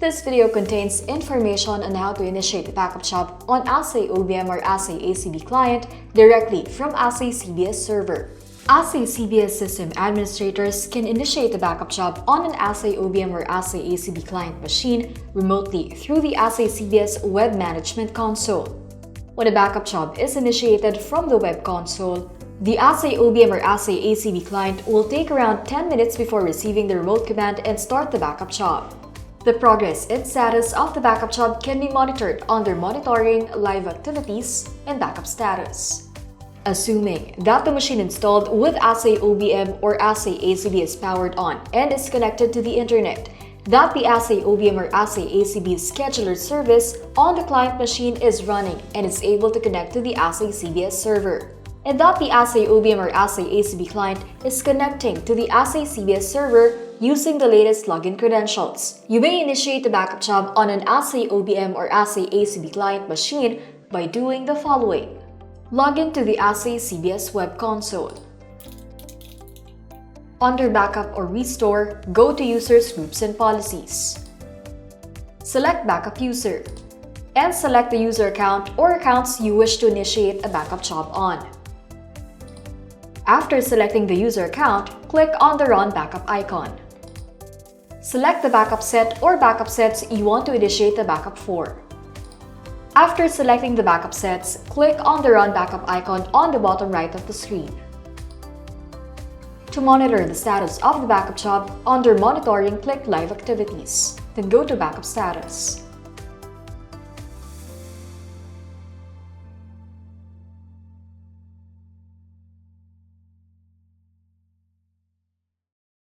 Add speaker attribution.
Speaker 1: This video contains information on how to initiate a backup job on AhsayOBM or AhsayACB client directly from AhsayCBS server. AhsayCBS system administrators can initiate a backup job on an AhsayOBM or AhsayACB client machine remotely through the AhsayCBS web management console. When a backup job is initiated from the web console, the AhsayOBM or AhsayACB client will take around 10 minutes before receiving the remote command and start the backup job. The progress and status of the backup job can be monitored under Monitoring, Live Activities, and Backup Status. Assuming that the machine installed with AhsayOBM or AhsayACB is powered on and is connected to the internet, that the AhsayOBM or AhsayACB scheduler service on the client machine is running and is able to connect to the AhsayCBS server, and that the AhsayOBM or AhsayACB client is connecting to the AhsayCBS server using the latest login credentials. You may initiate the backup job on an AhsayOBM or AhsayACB client machine by doing the following. Log in to the AhsayCBS web console. Under Backup or Restore, go to Users, Groups, and Policies. Select Backup User, and select the user account or accounts you wish to initiate a backup job on. After selecting the user account, click on the Run Backup icon. Select the backup set or backup sets you want to initiate the backup for. After selecting the backup sets, click on the Run Backup icon on the bottom right of the screen. To monitor the status of the backup job, under Monitoring, click Live Activities, then go to Backup Status.